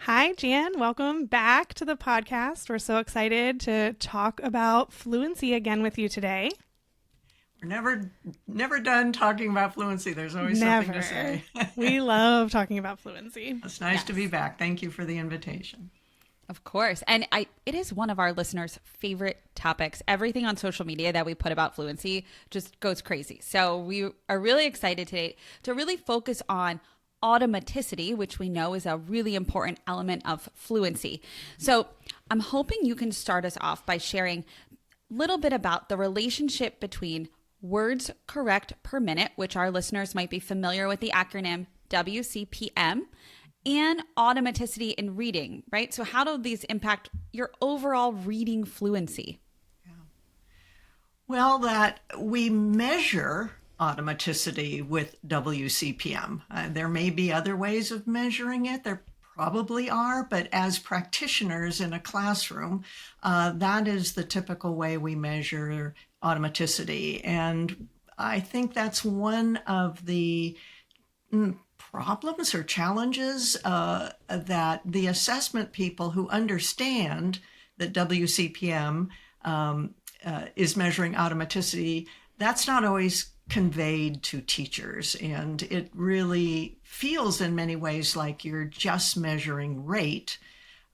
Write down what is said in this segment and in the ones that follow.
Hi, Jan. Welcome back to the podcast. We're so excited to talk about fluency again with you today. We're never done talking about fluency. There's always something to Never. say. We love talking about fluency. It's nice to be Yes, back. Thank you for the invitation. of course. And it is one of our listeners' favorite topics. Everything on social media that we put about fluency just goes crazy. So we are really excited today to really focus on automaticity, which we know is a really important element of fluency. So I'm hoping you can start us off by sharing a little bit about the relationship between words correct per minute, which our listeners might be familiar with the acronym WCPM, and automaticity in reading, right? So how do these impact your overall reading fluency? Well, that we measure automaticity with WCPM. There may be other ways of measuring it. There probably are, but as practitioners in a classroom, that is the typical way we measure automaticity. And I think that's one of the problems or challenges that the assessment people who understand that WCPM is measuring automaticity, that's not always conveyed to teachers. And it really feels in many ways like you're just measuring rate.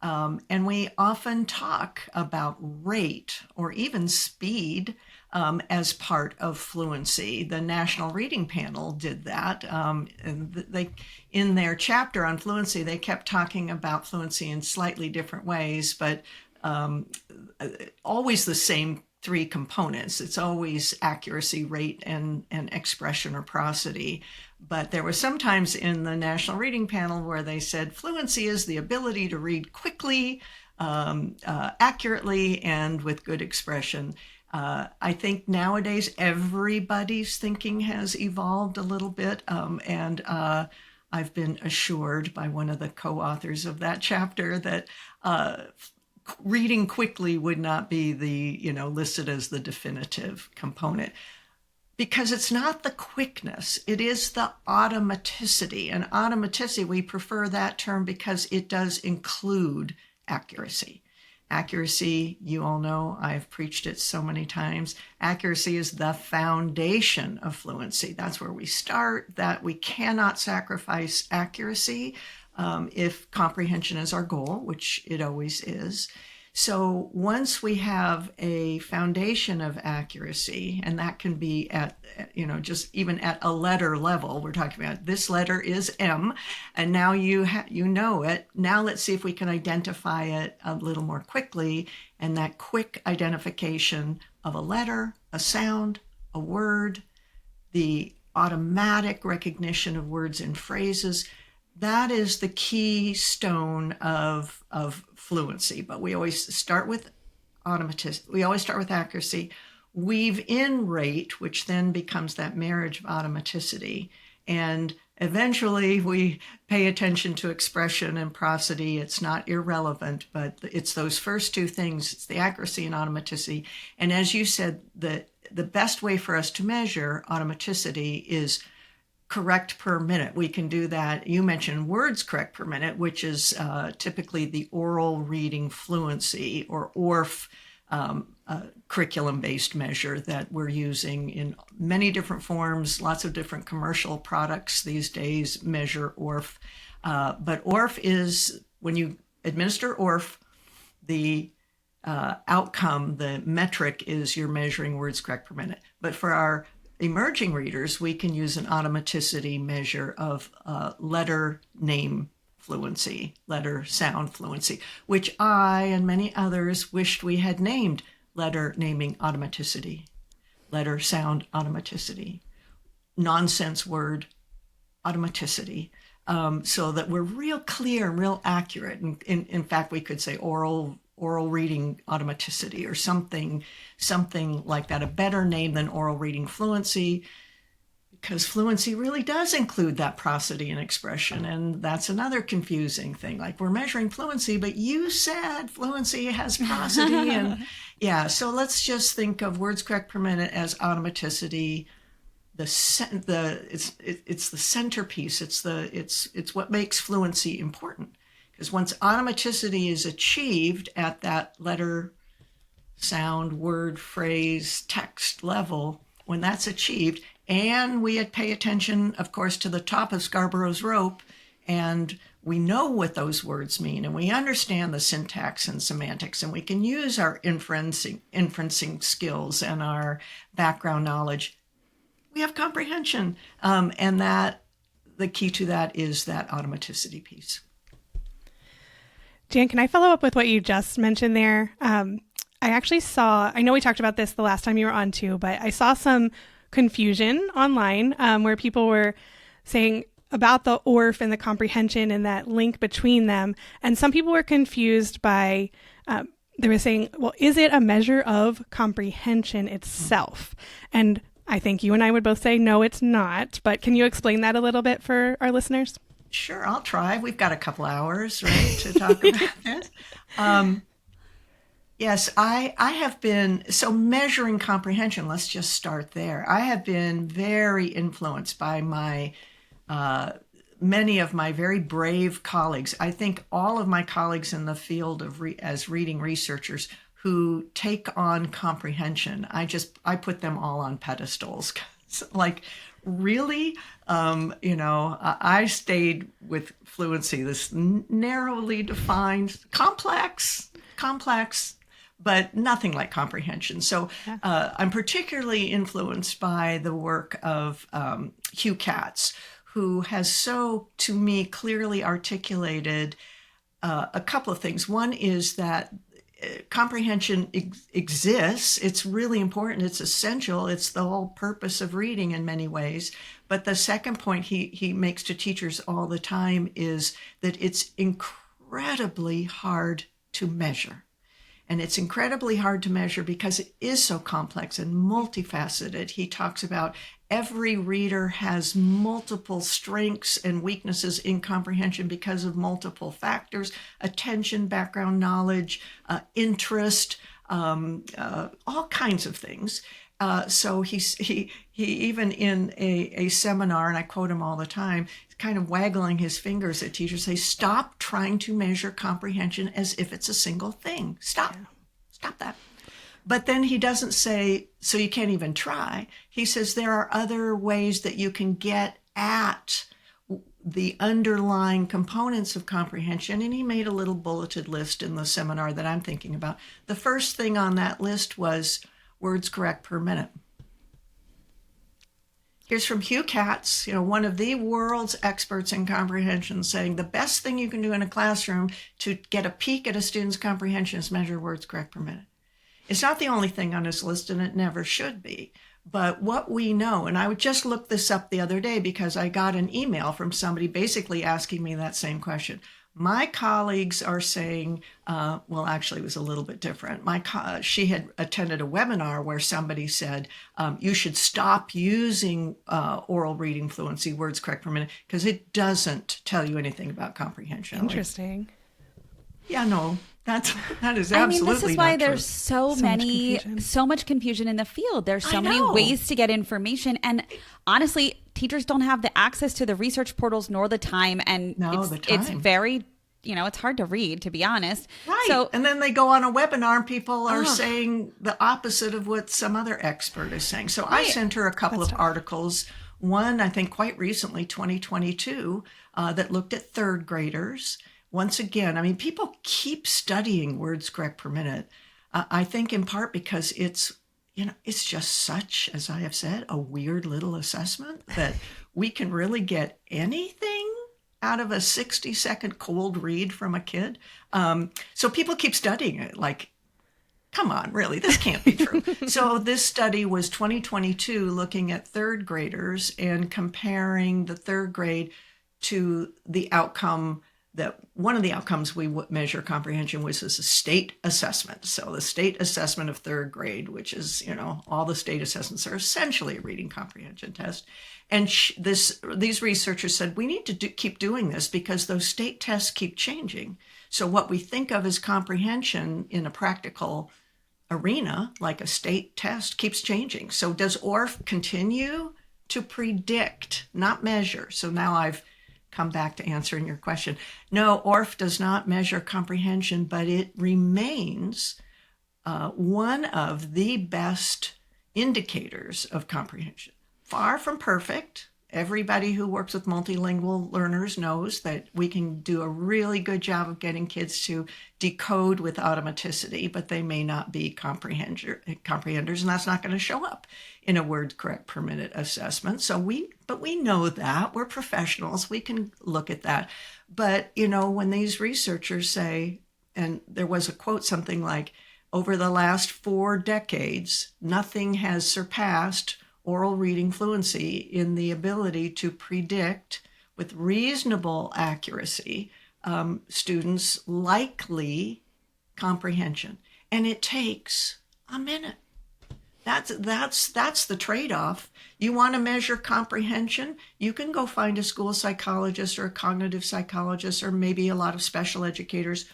And we often talk about rate or even speed as part of fluency. The National Reading Panel did that. And they, in their chapter on fluency, they kept talking about fluency in slightly different ways, but always the same three components. It's always accuracy, rate, and expression or prosody. But there was sometimes in the National Reading Panel where they said fluency is the ability to read quickly, accurately, and with good expression. I think nowadays everybody's thinking has evolved a little bit, and I've been assured by one of the co-authors of that chapter that reading quickly would not be listed as the definitive component, because it's not the quickness, it is the automaticity. And automaticity, we prefer that term because it does include accuracy. Accuracy, you all know, I've preached it so many times. Accuracy is the foundation of fluency. That's where we start, that we cannot sacrifice accuracy if comprehension is our goal, which it always is. So once we have a foundation of accuracy, and that can be at, just even at a letter level, we're talking about this letter is M, and now you know it. Now let's see if we can identify it a little more quickly, and that quick identification of a letter, a sound, a word, the automatic recognition of words and phrases, that is the keystone of fluency. But we always start with automaticity. We always start with accuracy, weave in rate, which then becomes that marriage of automaticity. And eventually we pay attention to expression and prosody. It's not irrelevant, but it's those first two things. It's the accuracy and automaticity. And as you said, the best way for us to measure automaticity is correct per minute. We can do that. You mentioned words correct per minute, which is typically the oral reading fluency or ORF curriculum-based measure that we're using in many different forms. Lots of different commercial products these days measure ORF. But ORF is, when you administer ORF, the outcome, the metric is you're measuring words correct per minute. But for our emerging readers, we can use an automaticity measure of letter name fluency, letter sound fluency, which I and many others wished we had named letter naming automaticity, letter sound automaticity, nonsense word automaticity, so that we're real clear and real accurate. And in fact, we could say oral reading automaticity or something like that, a better name than oral reading fluency, because fluency really does include that prosody and expression. And that's another confusing thing. Like, we're measuring fluency, but you said fluency has prosody. And yeah, so let's just think of words correct per minute as automaticity. It's the centerpiece. It's what makes fluency important. Because once automaticity is achieved at that letter, sound, word, phrase, text level, when that's achieved, and we pay attention, of course, to the top of Scarborough's rope, and we know what those words mean, and we understand the syntax and semantics, and we can use our inferencing skills and our background knowledge, we have comprehension. And that the key to that is that automaticity piece. Jan, can I follow up with what you just mentioned there? I actually saw, I know we talked about this the last time you were on too, but I saw some confusion online where people were saying about the ORF and the comprehension and that link between them. And some people were confused by, they were saying, well, is it a measure of comprehension itself? And I think you and I would both say, no, it's not. But can you explain that a little bit for our listeners? Sure, I'll try. We've got a couple hours, right, to talk about this. Yes, I have been, so measuring comprehension, let's just start there. I have been very influenced by many of my very brave colleagues. I think all of my colleagues in the field of as reading researchers who take on comprehension, I put them all on pedestals. Like, really? I stayed with Fluency, this narrowly defined, complex, but nothing like comprehension. So I'm particularly influenced by the work of Hugh Katz, who has so, to me, clearly articulated a couple of things. One is that comprehension exists. It's really important. It's essential. It's the whole purpose of reading in many ways. But the second point he makes to teachers all the time is that it's incredibly hard to measure. And it's incredibly hard to measure because it is so complex and multifaceted. He talks about every reader has multiple strengths and weaknesses in comprehension because of multiple factors: attention, background knowledge, interest, all kinds of things. So he even in a seminar, and I quote him all the time, kind of waggling his fingers at teachers, say, stop trying to measure comprehension as if it's a single thing. Stop that. But then he doesn't say, so you can't even try. He says there are other ways that you can get at the underlying components of comprehension. And he made a little bulleted list in the seminar that I'm thinking about. The first thing on that list was words correct per minute. Here's from Hugh Katz, one of the world's experts in comprehension, saying the best thing you can do in a classroom to get a peek at a student's comprehension is measure words correct per minute. It's not the only thing on his list, and it never should be. But what we know, and I would just look this up the other day because I got an email from somebody basically asking me that same question. My colleagues are saying, actually it was a little bit different. She had attended a webinar where somebody said, you should stop using oral reading fluency, words correct per minute, because it doesn't tell you anything about comprehension. Interesting. Yeah, no, that is absolutely this is why not true. there's so much confusion in the field. There's so many ways to get information. And honestly, teachers don't have the access to the research portals nor the time. And it's very, it's hard to read, to be honest. Right. So, and then they go on a webinar and people are saying the opposite of what some other expert is saying. So I sent her a couple of articles. One, I think quite recently, 2022, that looked at third graders. Once again, people keep studying words correct per minute. I think in part because it's just such, as I have said, a weird little assessment that we can really get anything out of a 60-second cold read from a kid. So people keep studying it like, come on, really, this can't be true. So this study was 2022 looking at third graders and comparing the third grade to the outcome that one of the outcomes we measure comprehension was a state assessment. So the state assessment of third grade, which is, all the state assessments are essentially a reading comprehension test. And these researchers said, we need to keep doing this because those state tests keep changing. So what we think of as comprehension in a practical arena, like a state test, keeps changing. So does ORF continue to predict, not measure? So now I've come back to answering your question. No, ORF does not measure comprehension, but it remains one of the best indicators of comprehension. Far from perfect. Everybody who works with multilingual learners knows that we can do a really good job of getting kids to decode with automaticity, but they may not be comprehenders, and that's not going to show up in a word correct per minute assessment. But we know that. We're professionals. We can look at that. But, when these researchers say, and there was a quote, something like, over the last 4 decades, nothing has surpassed oral reading fluency in the ability to predict with reasonable accuracy students' likely comprehension. And it takes a minute. That's the trade-off. You want to measure comprehension? You can go find a school psychologist or a cognitive psychologist or maybe a lot of special educators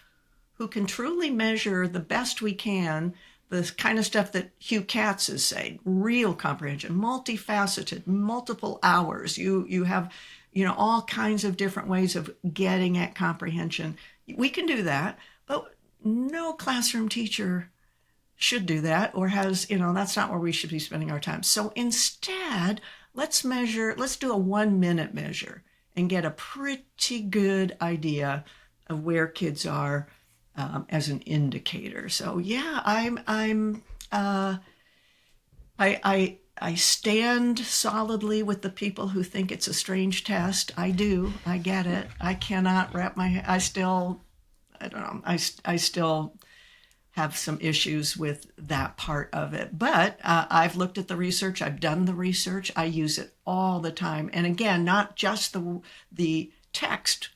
who can truly measure the best we can the kind of stuff that Hugh Katz is saying, real comprehension, multifaceted, multiple hours. You have, all kinds of different ways of getting at comprehension. We can do that, but no classroom teacher should do that or has, that's not where we should be spending our time. So instead, let's do a 1-minute measure and get a pretty good idea of where kids are as an indicator. So yeah, I stand solidly with the people who think it's a strange test. I do. I get it. I cannot wrap my head. I don't know. I still have some issues with that part of it. But I've looked at the research. I've done the research. I use it all the time. And again, not just the text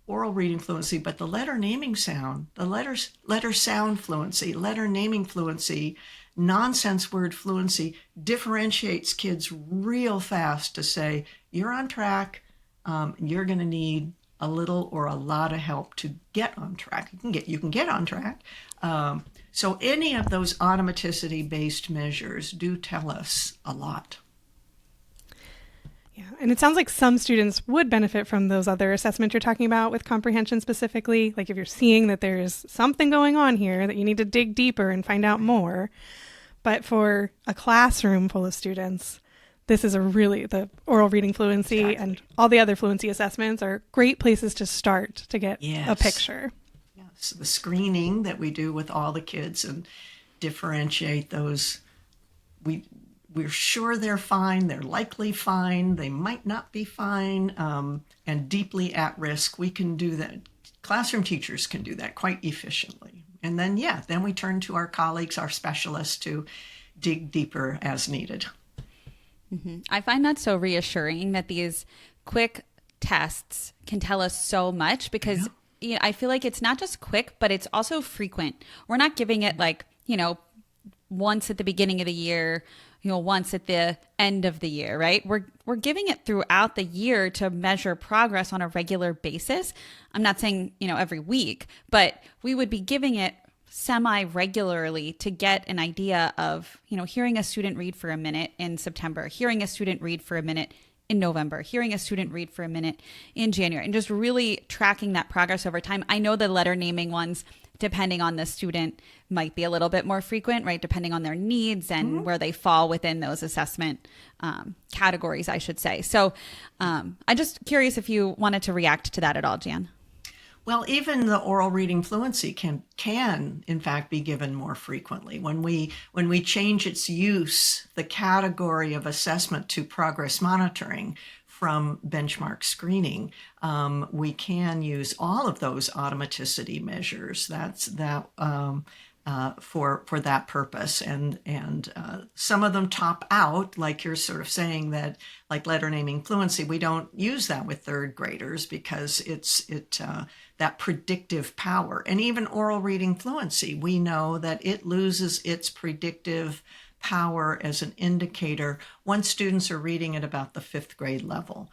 oral reading fluency, but the letter naming sound, the letter sound fluency, letter naming fluency, nonsense word fluency differentiates kids real fast to say, you're on track, you're going to need a little or a lot of help to get on track. You can get on track. So any of those automaticity-based measures do tell us a lot. Yeah, and it sounds like some students would benefit from those other assessments you're talking about with comprehension specifically. Like if you're seeing that there's something going on here that you need to dig deeper and find out more. But for a classroom full of students, this is the oral reading fluency and all the other fluency assessments are great places to start to get a picture. Yes, the screening that we do with all the kids and differentiate those. We're sure they're fine, they're likely fine, they might not be fine, and deeply at risk. We can do that. Classroom teachers can do that quite efficiently. And then we turn to our colleagues, our specialists, to dig deeper as needed. Mm-hmm. I find that so reassuring that these quick tests can tell us so much because I feel like it's not just quick, but it's also frequent. We're not giving it once at the beginning of the year, once at the end of the year, right? We're giving it throughout the year to measure progress on a regular basis. I'm not saying, every week, but we would be giving it semi-regularly to get an idea of, hearing a student read for a minute in September, hearing a student read for a minute in November, hearing a student read for a minute in January, and just really tracking that progress over time. I know the letter naming ones, depending on the student, might be a little bit more frequent, right? Depending on their needs and where they fall within those assessment categories, I should say. So I'm just curious if you wanted to react to that at all, Jan. Well, even the oral reading fluency can in fact be given more frequently. When we change its use, the category of assessment to progress monitoring from benchmark screening, we can use all of those automaticity measures. For that purpose, and some of them top out, like you're sort of saying that, like letter naming fluency, we don't use that with third graders because it's that predictive power. And even oral reading fluency, we know that it loses its predictive power as an indicator once students are reading at about the 5th grade level.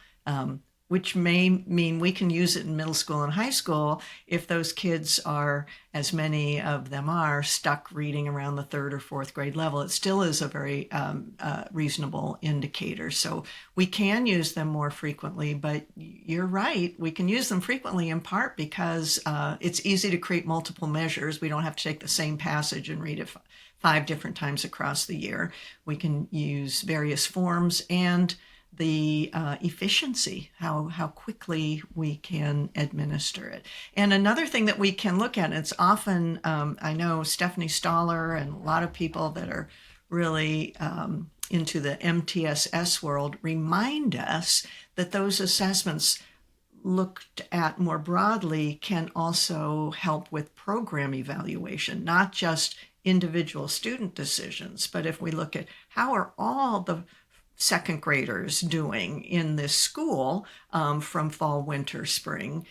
which may mean we can use it in middle school and high school if those kids are, as many of them are, stuck reading around the third or fourth grade level. It still is a very reasonable indicator. So we can use them more frequently, but you're right. We can use them frequently in part because it's easy to create multiple measures. We don't have to take the same passage and read it 5 different times across the year. We can use various forms and the efficiency, how quickly we can administer it. And another thing that we can look at, and it's often, I know Stephanie Staller and a lot of people that are really into the MTSS world remind us that those assessments looked at more broadly can also help with program evaluation, not just individual student decisions, but if we look at how are all the second graders doing in this school from fall, winter, spring,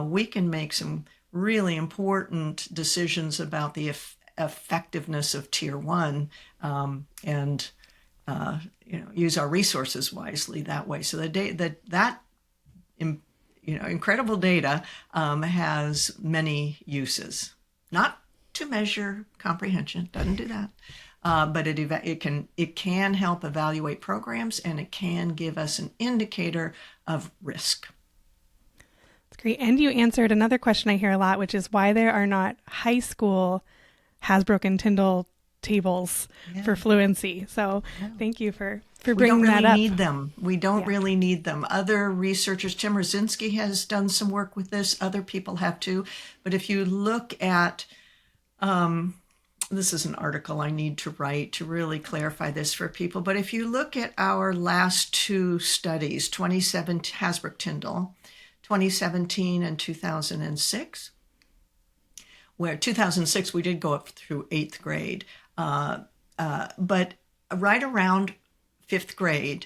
we can make some really important decisions about the effectiveness of Tier 1 and use our resources wisely that way. So that incredible data has many uses. Not to measure comprehension, doesn't do that. But it can help evaluate programs, and it can give us an indicator of risk. That's great. And you answered another question I hear a lot, which is why there are not high school Hasbrouck and Tyndall tables for fluency. So thank you for bringing that up. We don't really need them. We don't really need them. Other researchers, Tim Rosinski has done some work with this. Other people have too. But if you look at this is an article I need to write to really clarify this for people. But if you look at our last 2 studies, 2017 Hasbrouck-Tyndall, 2017 and 2006, where 2006 we did go up through 8th grade, but right around 5th grade,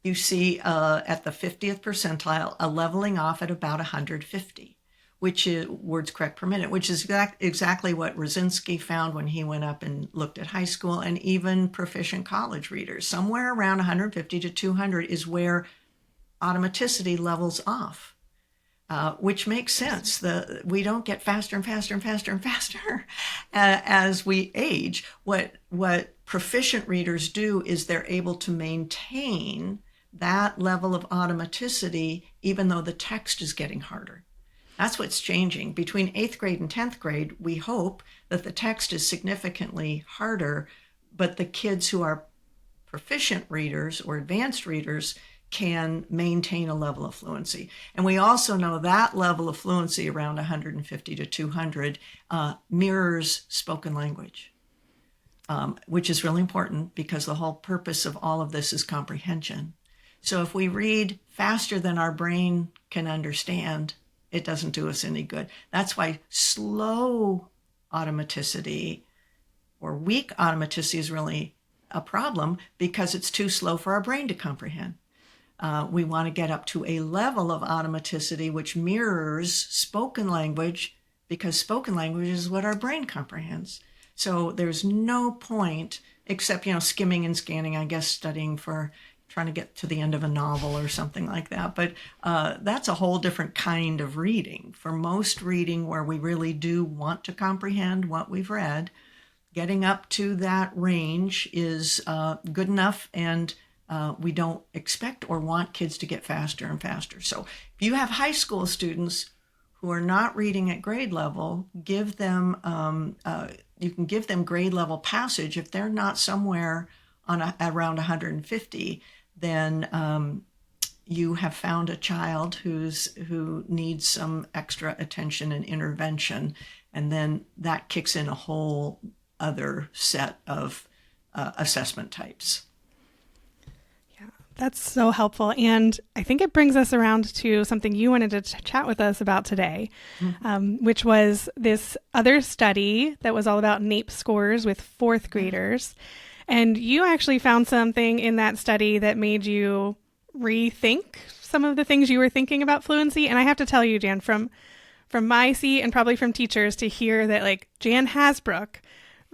you see at the 50th percentile a leveling off at about 150. Which is words correct per minute, which is exactly what Rosinski found when he went up and looked at high school and even proficient college readers. Somewhere around 150 to 200 is where automaticity levels off, which makes sense. We don't get faster and faster and faster and faster as we age. What proficient readers do is they're able to maintain that level of automaticity even though the text is getting harder. That's what's changing. Between 8th grade and 10th grade, we hope that the text is significantly harder, but the kids who are proficient readers or advanced readers can maintain a level of fluency. And we also know that level of fluency, around 150 to 200, mirrors spoken language, which is really important because the whole purpose of all of this is comprehension. So if we read faster than our brain can understand, it doesn't do us any good. That's why slow automaticity or weak automaticity is really a problem because it's too slow for our brain to comprehend. We want to get up to a level of automaticity which mirrors spoken language because spoken language is what our brain comprehends. So there's no point except, skimming and scanning, I guess, studying for trying to get to the end of a novel or something like that. But that's a whole different kind of reading. For most reading where we really do want to comprehend what we've read, getting up to that range is good enough, and we don't expect or want kids to get faster and faster. So if you have high school students who are not reading at grade level, give them you can give them grade level passage. If they're not somewhere on around 150, then you have found a child who needs some extra attention and intervention, and then that kicks in a whole other set of assessment types. Yeah, that's so helpful. And I think it brings us around to something you wanted to chat with us about today, which was this other study that was all about NAEP scores with 4th graders. And you actually found something in that study that made you rethink some of the things you were thinking about fluency. And I have to tell you, Jan, from my seat and probably from teachers, to hear that Jan Hasbrouck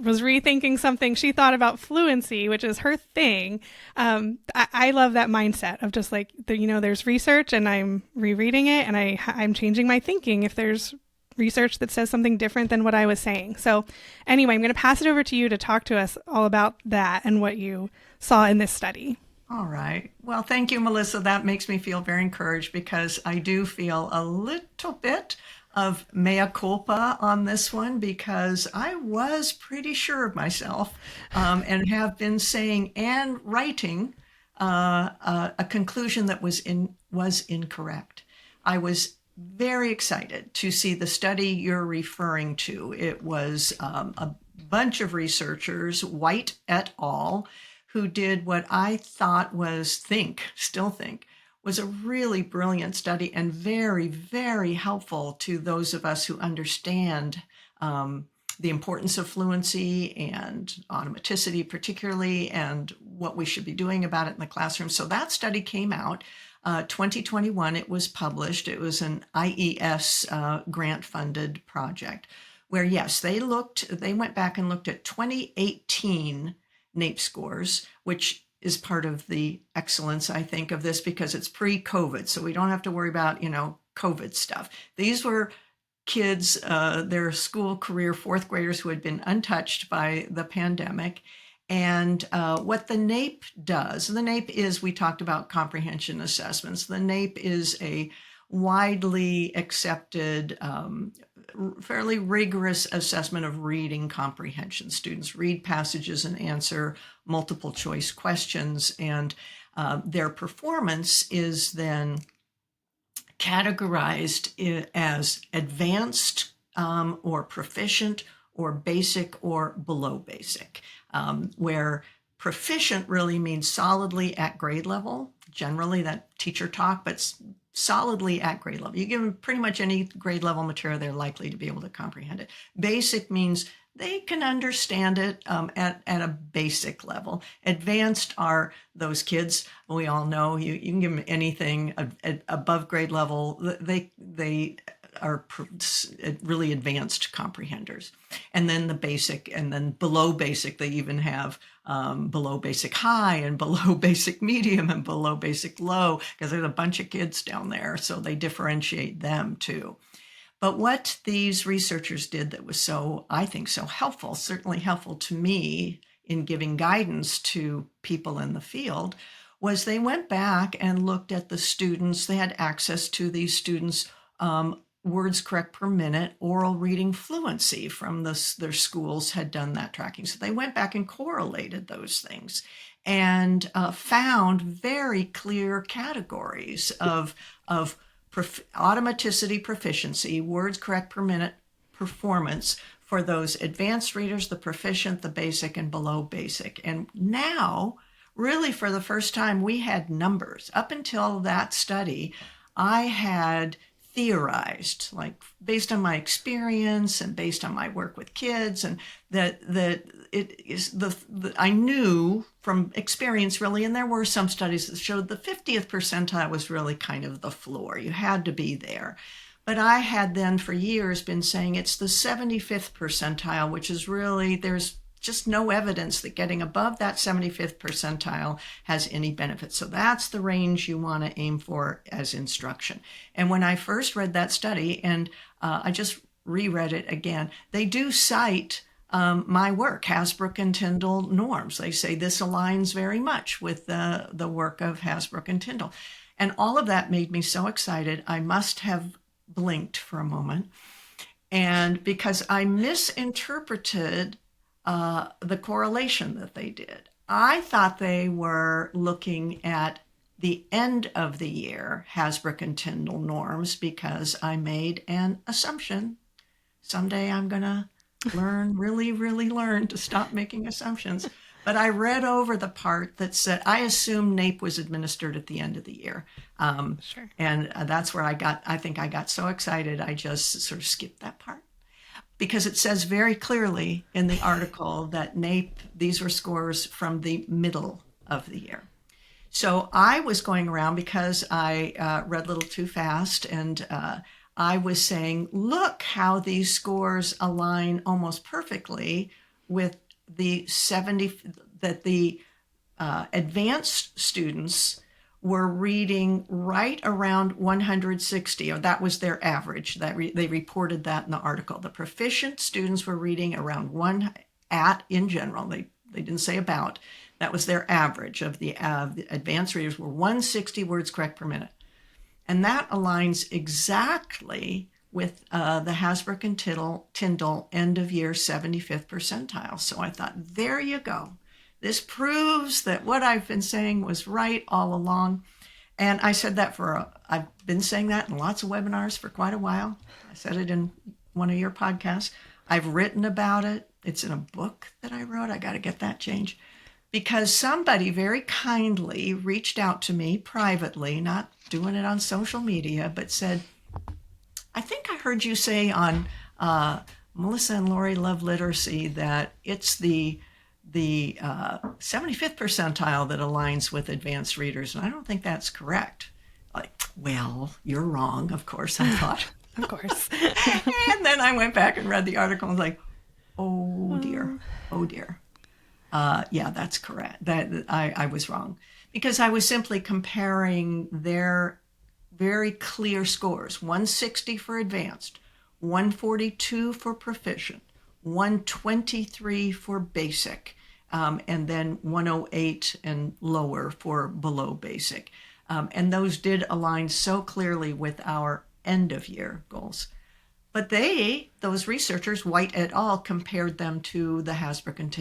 was rethinking something she thought about fluency, which is her thing. I love that mindset of just like, there's research and I'm rereading it and I'm changing my thinking if there's research that says something different than what I was saying. So anyway, I'm going to pass it over to you to talk to us all about that and what you saw in this study. All right. Well, thank you, Melissa. That makes me feel very encouraged because I do feel a little bit of mea culpa on this one because I was pretty sure of myself and have been saying and writing a conclusion that was incorrect. I was very excited to see the study you're referring to. It was a bunch of researchers, White et al., who did what I thought still think, was a really brilliant study and very, very helpful to those of us who understand the importance of fluency and automaticity particularly, and what we should be doing about it in the classroom. So that study came out 2021. It was published. It was an IES grant-funded project where, yes, they went back and looked at 2018 NAEP scores, which is part of the excellence, I think, of this because it's pre-COVID. So we don't have to worry about, COVID stuff. These were kids, their school career fourth graders who had been untouched by the pandemic. And what the NAEP does, the NAEP is, we talked about comprehension assessments. The NAEP is a widely accepted, fairly rigorous assessment of reading comprehension. Students read passages and answer multiple choice questions, and their performance is then categorized as advanced or proficient or basic or below basic, where proficient really means solidly at grade level. Generally, that teacher talk, but solidly at grade level. You give them pretty much any grade level material, they're likely to be able to comprehend it. Basic means they can understand it at a basic level. Advanced are those kids, we all know, you can give them anything above grade level. They are really advanced comprehenders. And then the basic, and then below basic, they even have below basic high and below basic medium and below basic low, because there's a bunch of kids down there, so they differentiate them too. But what these researchers did that was I think so helpful, certainly helpful to me in giving guidance to people in the field, was they went back and looked at the students. They had access to these students' words correct per minute, oral reading fluency from their schools had done that tracking. So they went back and correlated those things and found very clear categories of automaticity proficiency, words correct per minute performance for those advanced readers, the proficient, the basic, and below basic. And now, really for the first time, we had numbers. Up until that study, I had theorized, like based on my experience and based on my work with kids, and that it is I knew from experience really, and there were some studies that showed the 50th percentile was really kind of the floor. You had to be there. But I had then for years been saying it's the 75th percentile, which is really, there's just no evidence that getting above that 75th percentile has any benefit. So that's the range you want to aim for as instruction. And when I first read that study, and I just reread it again, they do cite my work, Hasbrouck and Tyndall norms. They say this aligns very much with the work of Hasbrouck and Tyndall. And all of that made me so excited, I must have blinked for a moment. And because I misinterpreted the correlation that they did. I thought they were looking at the end of the year Hasbrouck and Tyndall norms because I made an assumption. Someday I'm going to really learn to stop making assumptions. But I read over the part that said, I assume NAEP was administered at the end of the year. Sure. And that's where I think I got so excited, I just sort of skipped that part. Because it says very clearly in the article that NAEP, these were scores from the middle of the year. So I was going around because I read a little too fast, and I was saying, look how these scores align almost perfectly with the advanced students were reading right around 160, or that was their average. They reported that in the article. The proficient students were reading around in general. They didn't say about. That was their average of the advanced readers were 160 words correct per minute. And that aligns exactly with the Hasbrouck and Tyndall end of year 75th percentile. So I thought, there you go. This proves that what I've been saying was right all along. And I said that I've been saying that in lots of webinars for quite a while. I said it in one of your podcasts. I've written about it. It's in a book that I wrote. I got to get that changed. Because somebody very kindly reached out to me privately, not doing it on social media, but said, I think I heard you say on Melissa and Lori Love Literacy that it's the 75th percentile that aligns with advanced readers, and I don't think that's correct. Like, well, you're wrong, of course, I thought. Of course. And then I went back and read the article and was like, oh dear. Yeah, that's correct. That I was wrong, because I was simply comparing their very clear scores: 160 for advanced, 142 for proficient, 123 for basic, and then 108 and lower for below basic. And those did align so clearly with our end of year goals. But those researchers, White et al., compared them to the Hasbrouck and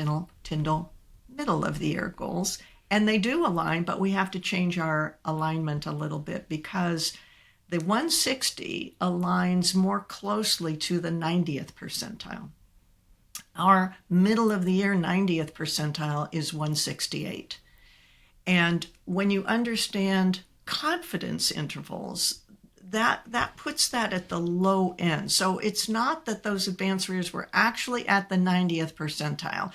Tyndall middle of the year goals. And they do align, but we have to change our alignment a little bit, because the 160 aligns more closely to the 90th percentile. Our middle of the year 90th percentile is 168. And when you understand confidence intervals, that puts that at the low end. So it's not that those advanced readers were actually at the 90th percentile,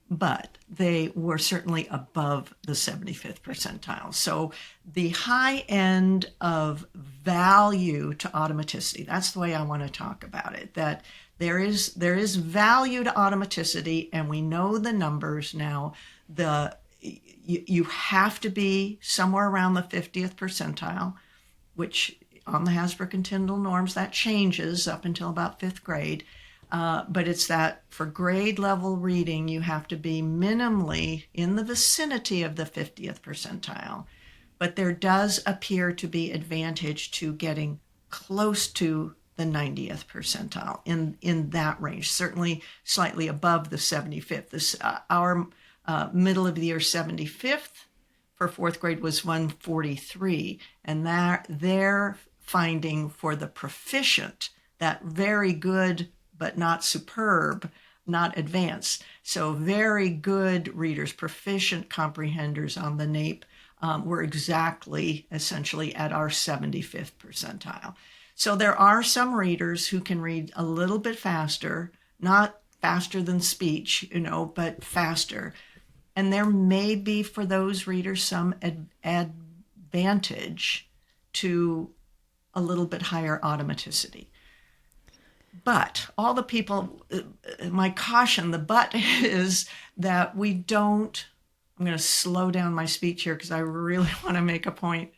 but they were certainly above the 75th percentile. So the high end of value to automaticity, that's the way I want to talk about it, that there is value to automaticity, and we know the numbers now. You have to be somewhere around the 50th percentile, which on the Hasbrouck and Tyndall norms, that changes up until about 5th grade. But it's that for grade level reading, you have to be minimally in the vicinity of the 50th percentile. But there does appear to be advantage to getting close to the 90th percentile in that range, certainly slightly above the 75th. Our middle of the year 75th for 4th grade was 143, and their finding for the proficient, that very good but not superb, not advanced. So very good readers, proficient comprehenders on the NAEP were essentially at our 75th percentile. So there are some readers who can read a little bit faster, not faster than speech, but faster. And there may be for those readers some advantage to a little bit higher automaticity. But all the people, my caution, the but is that we don't, I'm going to slow down my speech here because I really want to make a point.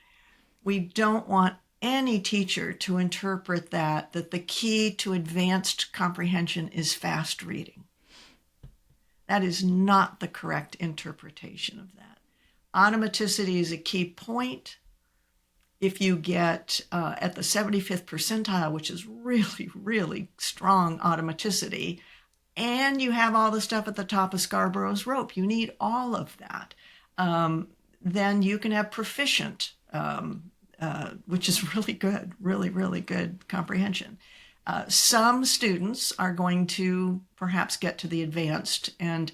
We don't want any teacher to interpret that the key to advanced comprehension is fast reading. That is not the correct interpretation of that. Automaticity is a key point. If you get at the 75th percentile, which is really, really strong automaticity, and you have all the stuff at the top of Scarborough's rope, you need all of that, then you can have proficient, which is really good, really, really good comprehension. Some students are going to perhaps get to the advanced, and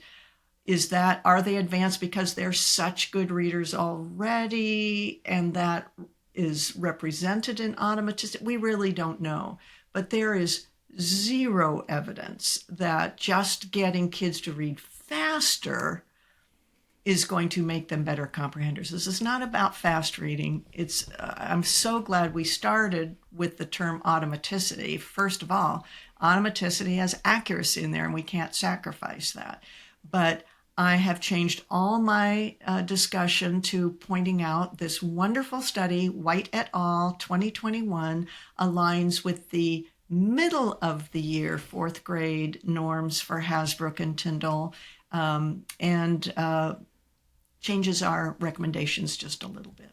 are they advanced because they're such good readers already, and that is represented in automaticity? We really don't know, but there is zero evidence that just getting kids to read faster is going to make them better comprehenders. This is not about fast reading. I'm so glad we started with the term automaticity. First of all, automaticity has accuracy in there, and we can't sacrifice that. But I have changed all my discussion to pointing out this wonderful study, White et al., 2021, aligns with the middle of the year, fourth grade norms for Hasbrouck and Tyndall, and changes our recommendations just a little bit.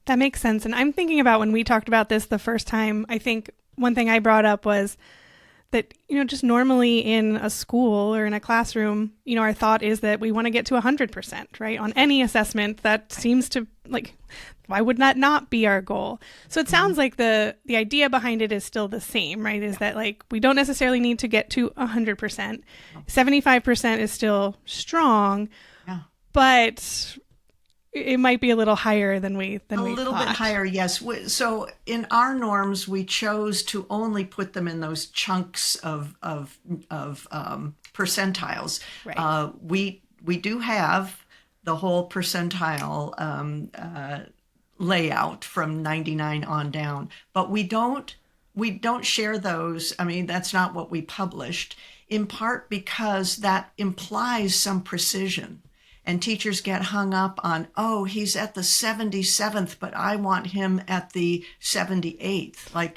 That makes sense. And I'm thinking about when we talked about this the first time, I think one thing I brought up was that, just normally in a school or in a classroom, our thought is that we want to get to 100%, right? On any assessment, that seems to, why would that not be our goal? So it sounds like the idea behind it is still the same, right? Is that we don't necessarily need to get to 100%. 75% is still strong, but it might be a little higher than we thought. A little bit higher, yes. So in our norms, we chose to only put them in those chunks of percentiles. Right. We do have the whole percentile layout from 99 on down, but we don't share those. I mean, that's not what we published, in part because that implies some precision. And teachers get hung up on, he's at the 77th, but I want him at the 78th.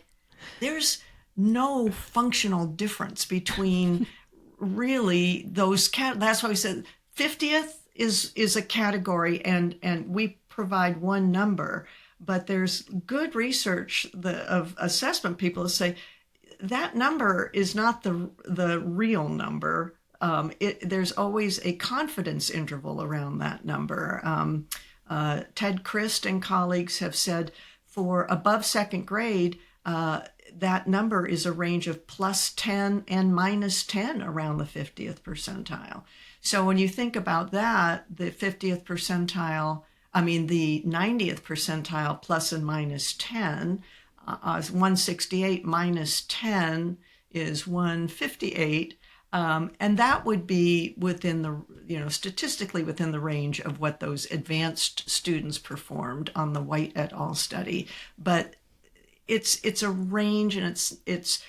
There's no functional difference between really those. That's why we said 50th is a category, and we provide one number. But there's good research of assessment people that say that number is not the real number. There's always a confidence interval around that number. Ted Christ and colleagues have said for above second grade, that number is a range of plus 10 and minus 10 around the 50th percentile. So when you think about that, the 90th percentile plus and minus 10 is 168 minus 10 is 158. And that would be within the, statistically within the range of what those advanced students performed on the White et al. Study. But it's a range, and it's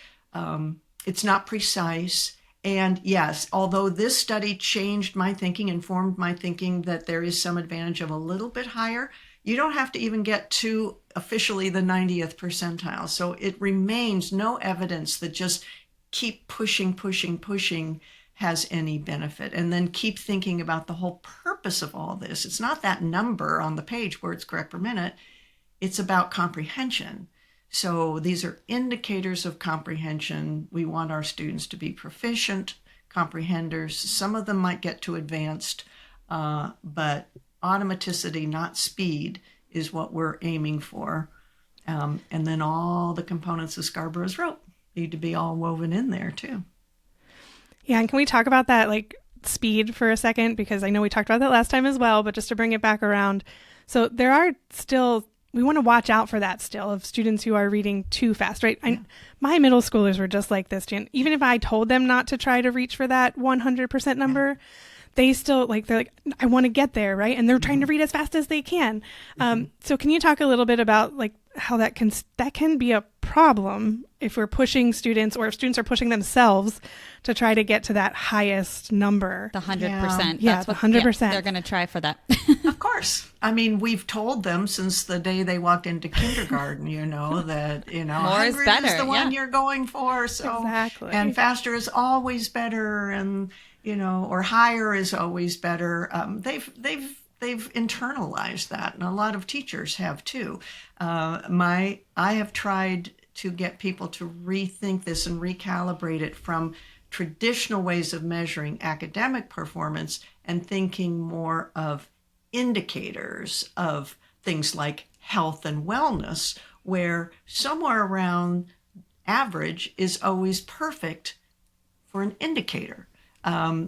not precise. And yes, although this study changed my thinking, informed my thinking that there is some advantage of a little bit higher, you don't have to even get to officially the 90th percentile. So it remains no evidence that just keep pushing has any benefit. And then keep thinking about the whole purpose of all this. It's not that number on the page, words correct per minute. It's about comprehension. So these are indicators of comprehension. We want our students to be proficient comprehenders. Some of them might get to advanced, but automaticity, not speed, is what we're aiming for. And then all the components of Scarborough's rope need to be all woven in there too. Yeah, and can we talk about that speed for a second? Because I know we talked about that last time as well, but just to bring it back around. So there are still, we want to watch out for that still, of students who are reading too fast, right? Yeah. My middle schoolers were just like this, Jan. Even if I told them not to try to reach for that 100% number, they still they're like, I want to get there, right? And they're trying to read as fast as they can. So can you talk a little bit about how that can be a problem if we're pushing students, or if students are pushing themselves to try to get to that highest number? The 100%. Yeah, the 100%. They're going to try for that. Of course. I mean, we've told them since the day they walked into kindergarten, that, more is better. Is the one you're going for. So, exactly. And faster is always better, and, or higher is always better. They've internalized that, and a lot of teachers have too. I have tried to get people to rethink this and recalibrate it from traditional ways of measuring academic performance and thinking more of indicators of things like health and wellness, where somewhere around average is always perfect for an indicator.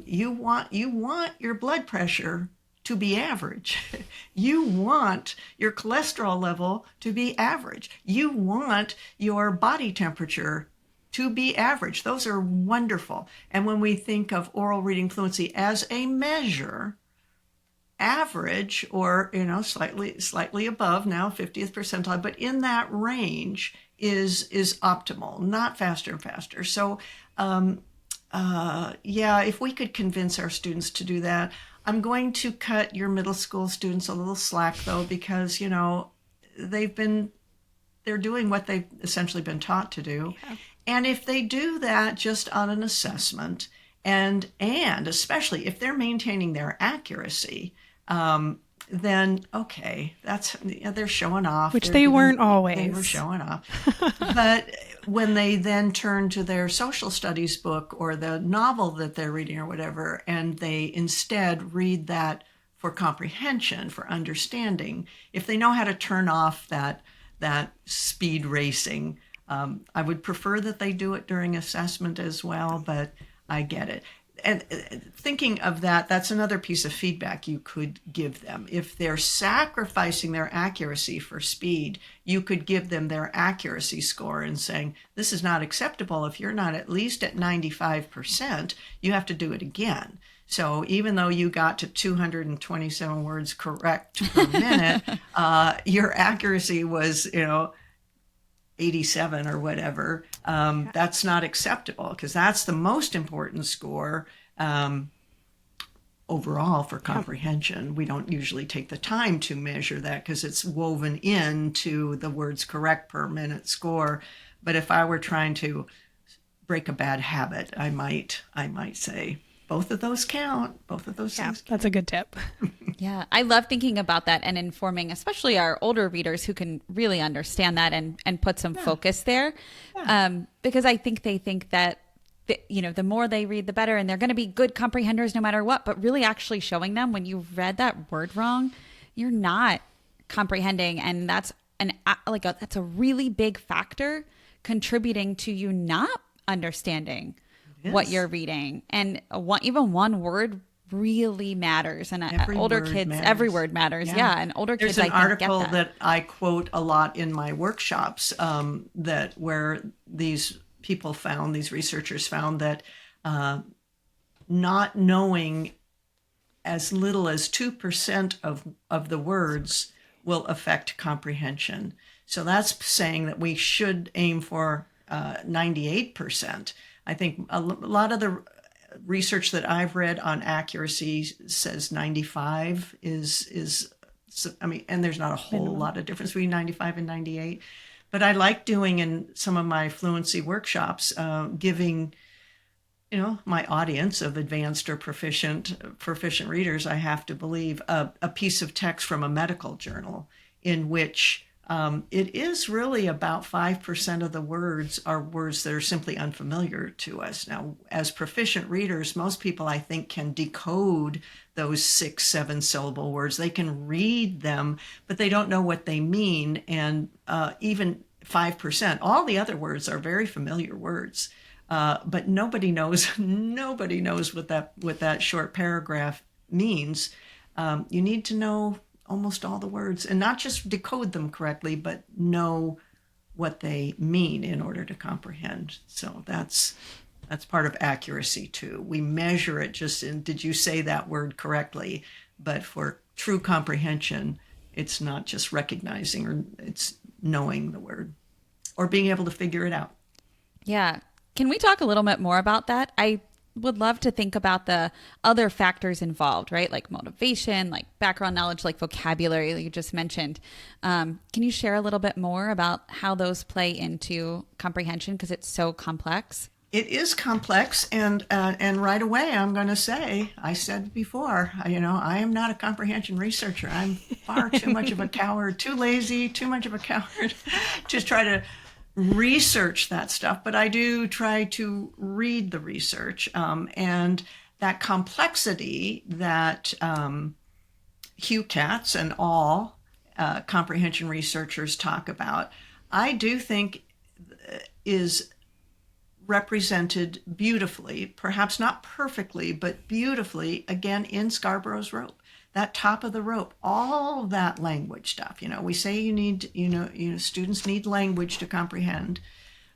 You want your blood pressure to be average. You want your cholesterol level to be average. You want your body temperature to be average. Those are wonderful. And when we think of oral reading fluency as a measure, average or, slightly above now, 50th percentile, but in that range is optimal, not faster and faster. So, if we could convince our students to do that. I'm going to cut your middle school students a little slack, though, because, they're doing what they've essentially been taught to do. Yeah. And if they do that just on an assessment, and especially if they're maintaining their accuracy, then okay, they're showing off. Which they weren't always. They were showing off. But when they then turn to their social studies book or the novel that they're reading or whatever, and they instead read that for comprehension, for understanding, if they know how to turn off that speed racing, I would prefer that they do it during assessment as well, but I get it. And thinking of that, that's another piece of feedback you could give them. If they're sacrificing their accuracy for speed, you could give them their accuracy score and saying, this is not acceptable. If you're not at least at 95%, you have to do it again. So even though you got to 227 words correct per minute, your accuracy was, 87 or whatever. That's not acceptable because that's the most important score overall for comprehension. We don't usually take the time to measure that because it's woven into the words correct per minute score. But if I were trying to break a bad habit, I might say, both of those count. Both of those things count. That's a good tip. Yeah, I love thinking about that and informing, especially our older readers who can really understand that and put some focus there. Yeah. Because I think they think that, the more they read, the better, and they're going to be good comprehenders no matter what. But really actually showing them when you read that word wrong, you're not comprehending. And that's a really big factor contributing to you not understanding what you're reading. And even one word really matters. And older kids, matters. Every word matters. Yeah. And older kids, I think, There's an article get that I quote a lot in my workshops where these researchers found that not knowing as little as 2% of the words will affect comprehension. So that's saying that we should aim for 98%. I think a lot of the research that I've read on accuracy says 95 is and there's not a whole lot of difference between 95 and 98. But I like doing in some of my fluency workshops, giving, my audience of advanced or proficient readers, I have to believe, a piece of text from a medical journal in which it is really about 5% of the words are words that are simply unfamiliar to us. Now, as proficient readers, most people, I think, can decode those 6-7 syllable words. They can read them, but they don't know what they mean. And even 5%, all the other words are very familiar words. But nobody knows what that short paragraph means. You need to know almost all the words and not just decode them correctly, but know what they mean in order to comprehend. So that's part of accuracy too. We measure it just in, did you say that word correctly? But for true comprehension, it's not just recognizing, or it's knowing the word or being able to figure it out. Yeah. Can we talk a little bit more about that? I would love to think about the other factors involved, right? Like motivation, like background knowledge, like vocabulary that you just mentioned. Can you share a little bit more about how those play into comprehension? Because it's so complex. It is complex. And right away, I'm going to say, I said before, I am not a comprehension researcher. I'm far too much of a coward, too lazy, too much of a coward to try to research that stuff, but I do try to read the research, and that complexity that Hugh Katz and all comprehension researchers talk about, I do think is represented beautifully, perhaps not perfectly, but beautifully, again, in Scarborough's rope. That top of the rope, all that language stuff. We say you need, students need language to comprehend,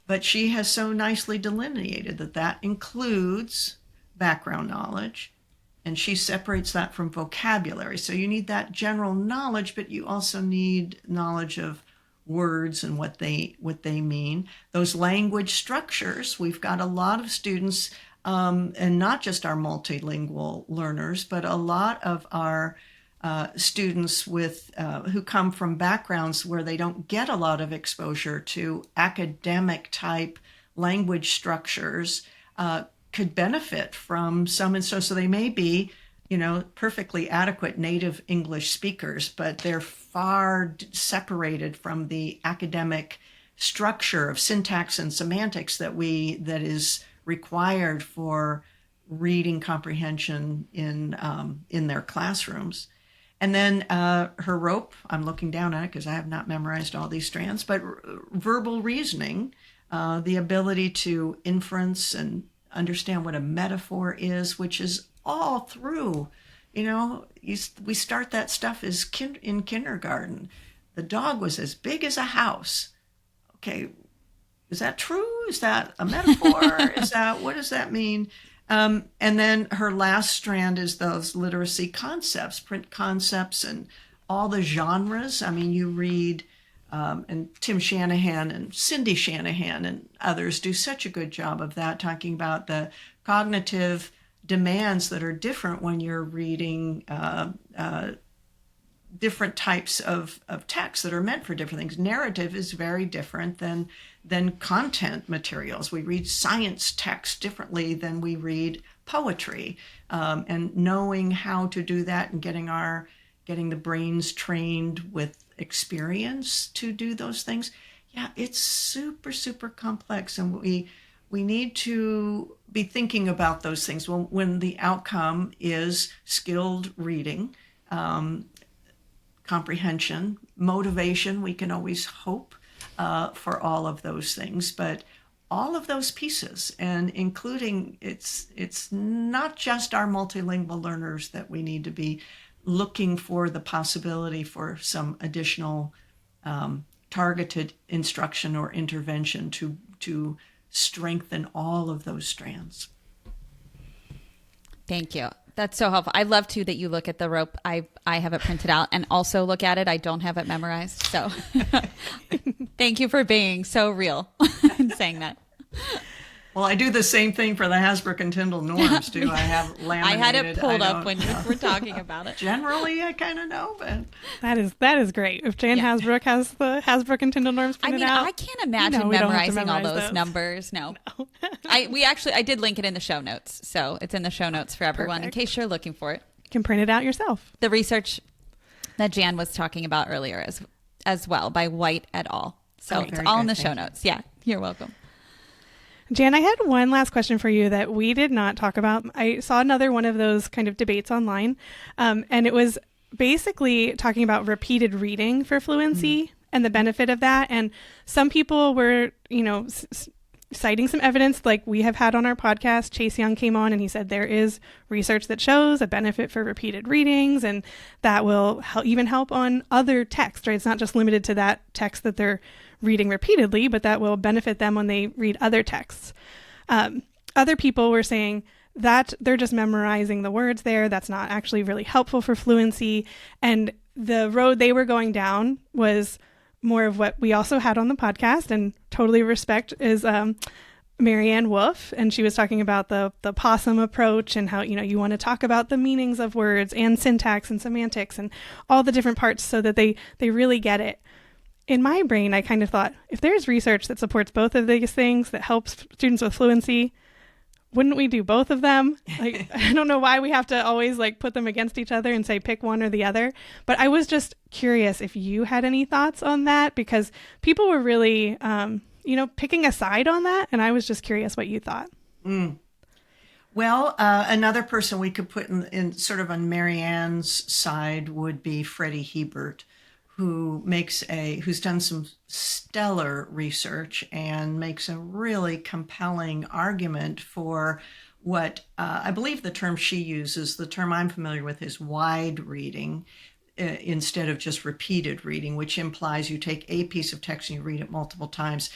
but she has so nicely delineated that includes background knowledge And she separates that from vocabulary. So you need that general knowledge, but you also need knowledge of words and what they mean. Those language structures, we've got a lot of students, and not just our multilingual learners, but a lot of our students with who come from backgrounds where they don't get a lot of exposure to academic type language structures could benefit from some. And so they may be, perfectly adequate native English speakers, but they're far separated from the academic structure of syntax and semantics that is required for reading comprehension in their classrooms. And then her rope, I'm looking down at it because I have not memorized all these strands, but verbal reasoning, the ability to inference and understand what a metaphor is, which is all through, we start that stuff in kindergarten. The dog was as big as a house. Okay, is that true? Is that a metaphor? What does that mean? And then her last strand is those literacy concepts, print concepts, and all the genres. I mean, you read, and Tim Shanahan and Cindy Shanahan and others do such a good job of that, talking about the cognitive demands that are different when you're reading different types of text that are meant for different things. Narrative is very different than content materials. We read science text differently than we read poetry, and knowing how to do that and getting the brains trained with experience to do those things. Yeah, it's super, super complex, and we need to be thinking about those things when the outcome is skilled reading, comprehension, motivation. We can always hope for all of those things, but all of those pieces, and including it's not just our multilingual learners that we need to be looking for the possibility for some additional targeted instruction or intervention to strengthen all of those strands. Thank you. That's so helpful. I love too that you look at the rope. I have it printed out and also look at it. I don't have it memorized. So thank you for being so real and saying that. Well, I do the same thing for the Hasbrouck and Tyndall norms too. I have laminated. I had it pulled up when you were talking about it. Generally, I kind of know, but that is great. If Jan Hasbrouck has the Hasbrouck and Tyndall norms printed out, I can't imagine memorizing all those numbers. No. I did link it in the show notes, so it's in the show notes for everyone in case you're looking for it. You can print it out yourself. The research that Jan was talking about earlier as well by White et al. So it's all in the show notes. Yeah, you're welcome. Jan, I had one last question for you that we did not talk about. I saw another one of those kind of debates online, and it was basically talking about repeated reading for fluency and the benefit of that. And some people were, citing some evidence like we have had on our podcast. Chase Young came on and he said there is research that shows a benefit for repeated readings, and that will even help on other text, right? It's not just limited to that text that they're reading repeatedly, but that will benefit them when they read other texts. Other people were saying that they're just memorizing the words there. That's not actually really helpful for fluency. And the road they were going down was more of what we also had on the podcast, and totally respect, is Marianne Wolf. And she was talking about the possum approach and how, you want to talk about the meanings of words and syntax and semantics and all the different parts so that they really get it. In my brain, I kind of thought, if there's research that supports both of these things that helps students with fluency, wouldn't we do both of them? Like, I don't know why we have to always put them against each other and say pick one or the other. But I was just curious if you had any thoughts on that, because people were really, picking a side on that. And I was just curious what you thought. Well, another person we could put in sort of on Marianne's side would be Freddie Hebert, who's done some stellar research and makes a really compelling argument for what I believe the term she uses, the term I'm familiar with, is wide reading instead of just repeated reading, which implies you take a piece of text and you read it multiple times.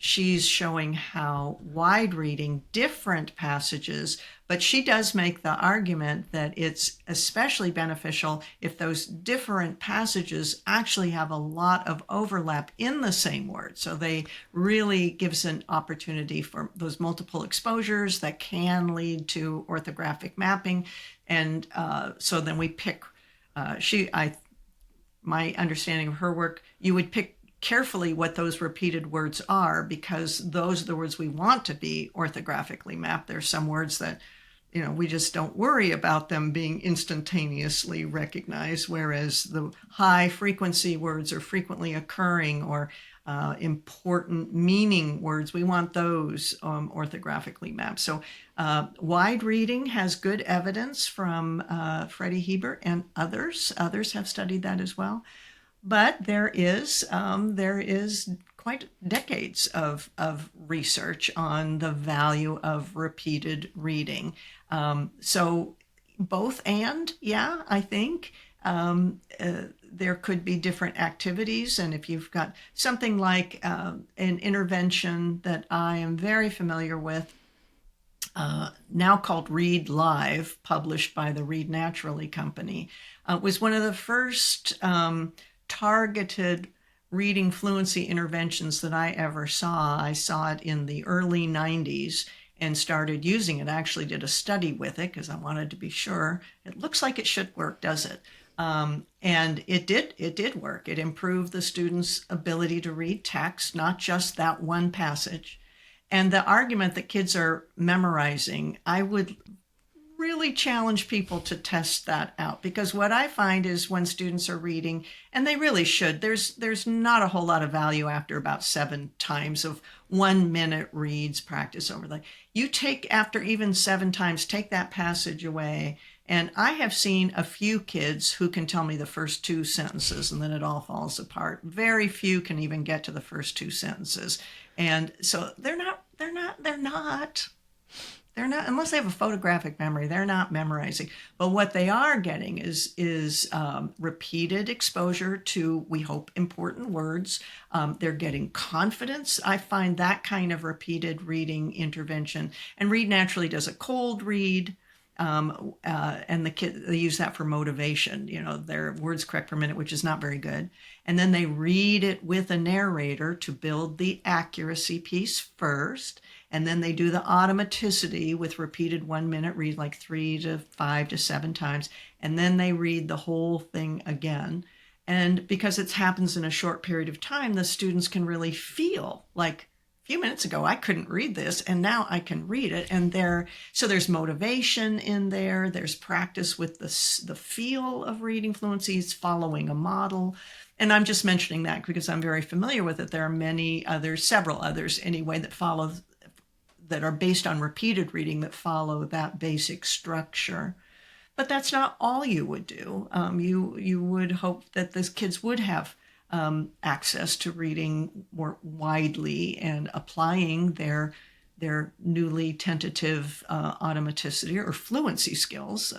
she's showing how wide reading different passages, but she does make the argument that it's especially beneficial if those different passages actually have a lot of overlap in the same word. So they really gives an opportunity for those multiple exposures that can lead to orthographic mapping. And so then we pick, my understanding of her work, you would pick carefully what those repeated words are, because those are the words we want to be orthographically mapped. There's some words that, we just don't worry about them being instantaneously recognized, whereas the high frequency words are frequently occurring or important meaning words, we want those orthographically mapped. So wide reading has good evidence from Freddie Hebert and others. Others have studied that as well. But there is quite decades of research on the value of repeated reading. So both and, yeah, I think there could be different activities. And if you've got something like an intervention that I am very familiar with, now called Read Live, published by the Read Naturally company, was one of the first targeted reading fluency interventions that I ever saw. I saw it in the early 90s and started using it. I actually did a study with it because I wanted to be sure. It looks like it should work, does it? And it did work. It improved the students' ability to read text, not just that one passage. And the argument that kids are memorizing, I would really challenge people to test that out, because what I find is when students are reading, and they really should, there's not a whole lot of value after about 7 times of 1 minute reads practice over. You take, after even 7 times, take that passage away. And I have seen a few kids who can tell me the first 2 sentences and then it all falls apart. Very few can even get to the first 2 sentences. And so they're not, unless they have a photographic memory, they're not memorizing. But what they are getting is repeated exposure to, we hope, important words. They're getting confidence. I find that kind of repeated reading intervention. And Read Naturally does a cold read. And they use that for motivation, their words correct per minute, which is not very good. And then they read it with a narrator to build the accuracy piece first. And then they do the automaticity with repeated 1 minute read, like 3 to 5 to 7 times. And then they read the whole thing again. And because it happens in a short period of time, the students can really feel like, a few minutes ago, I couldn't read this, and now I can read it. And so there's motivation in there. There's practice with the feel of reading fluency. It's following a model. And I'm just mentioning that because I'm very familiar with it. There are many others, several others anyway, that are based on repeated reading that follow that basic structure. But that's not all you would do. You would hope that those kids would have access to reading more widely and applying their newly tentative automaticity or fluency skills,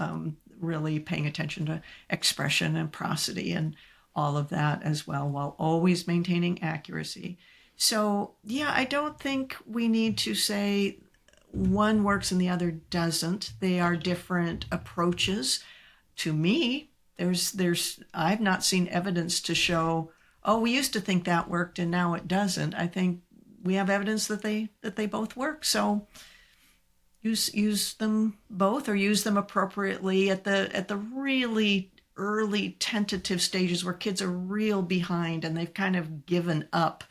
really paying attention to expression and prosody and all of that as well, while always maintaining accuracy. So, yeah, I don't think we need to say one works and the other doesn't. They are different approaches. To me, I've not seen evidence to show, oh, we used to think that worked and now it doesn't. I think we have evidence that they both work. So use them both, or use them appropriately at the really early tentative stages where kids are real behind and they've kind of given up.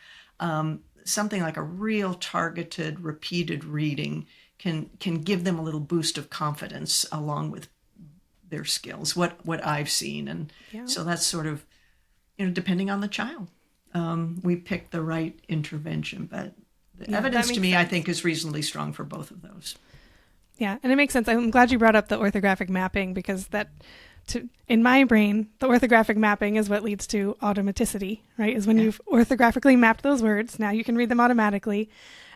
Something like a real targeted, repeated reading can give them a little boost of confidence along with their skills, what I've seen. And so that's sort of, depending on the child, we pick the right intervention. But the evidence to me, I think, is reasonably strong for both of those. Yeah, and it makes sense. I'm glad you brought up the orthographic mapping, because in my brain, the orthographic mapping is what leads to automaticity, right? Is when you've orthographically mapped those words, now you can read them automatically.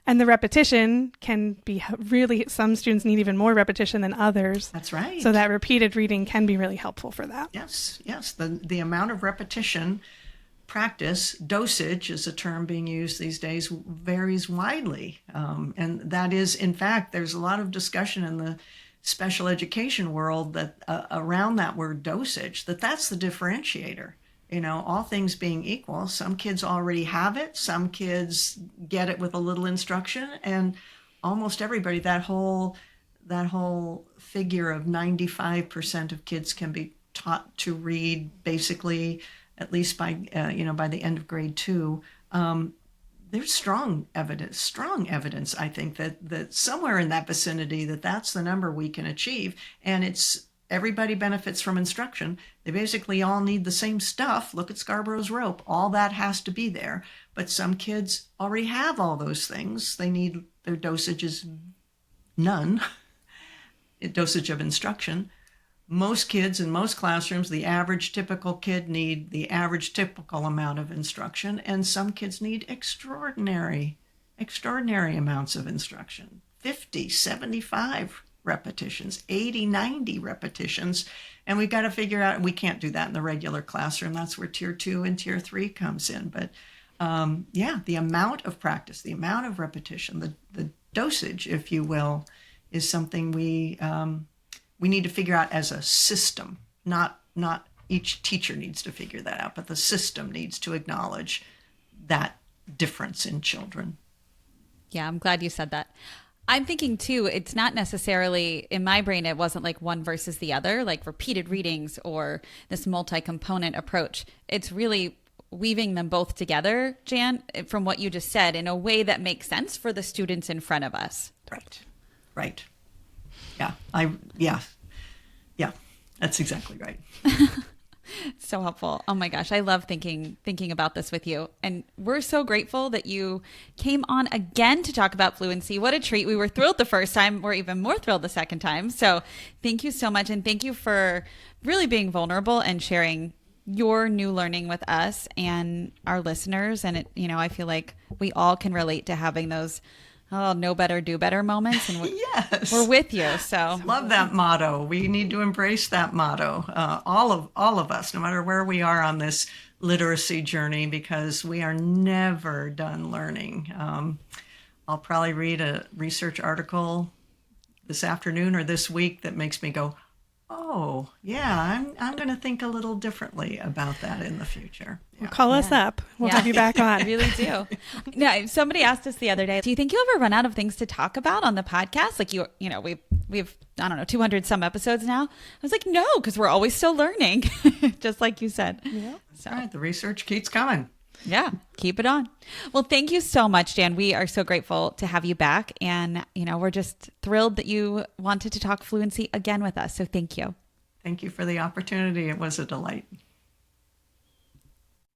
And the repetition can be really, some students need even more repetition than others. That's right. So that repeated reading can be really helpful for that. Yes. The amount of repetition practice, dosage is a term being used these days, varies widely. And that is, in fact, there's a lot of discussion in the special education world that around that word dosage, that's the differentiator. All things being equal, some kids already have it, some kids get it with a little instruction, and almost everybody, that whole figure of 95% of kids can be taught to read basically, at least by the end of grade 2. There's strong evidence, I think, that somewhere in that vicinity, that's the number we can achieve. And it's everybody benefits from instruction. They basically all need the same stuff. Look at Scarborough's rope. All that has to be there. But some kids already have all those things. They need, their dosage is none. Dosage of instruction. Most kids in most classrooms, the average typical kid need the average typical amount of instruction, and some kids need extraordinary amounts of instruction. 50, 75 repetitions, 80, 90 repetitions, and we've got to figure out, we can't do that in the regular classroom. That's where tier 2 and tier 3 comes in. But the amount of practice, the amount of repetition, the dosage, if you will, is something we need to figure out as a system. Not each teacher needs to figure that out, but the system needs to acknowledge that difference in children. Yeah, I'm glad you said that. I'm thinking too, it's not necessarily, in my brain, it wasn't like one versus the other, like repeated readings or this multi-component approach. It's really weaving them both together, Jan, from what you just said, in a way that makes sense for the students in front of us. Right. Yeah, that's exactly right. So helpful. Oh my gosh, I love thinking about this with you. And we're so grateful that you came on again to talk about fluency. What a treat. We were thrilled the first time. We're even more thrilled the second time. So thank you so much. And thank you for really being vulnerable and sharing your new learning with us and our listeners. And I feel like we all can relate to having those know better, do better moments. And yes, we're with you. So love that motto. We need to embrace that motto. All of us, no matter where we are on this literacy journey, because we are never done learning. I'll probably read a research article this afternoon or this week that makes me go, oh, yeah, I'm going to think a little differently about that in the future. Yeah. Well, call us up. We'll have you back on. I really do. No, somebody asked us the other day, do you think you'll ever run out of things to talk about on the podcast? Like we've I don't know, 200 some episodes now. I was like, no, because we're always still learning, just like you said. Yeah, so. All right, the research keeps coming. Yeah, keep it on. Well, thank you so much, Jan. We are so grateful to have you back. And, we're just thrilled that you wanted to talk fluency again with us. So thank you. Thank you for the opportunity. It was a delight.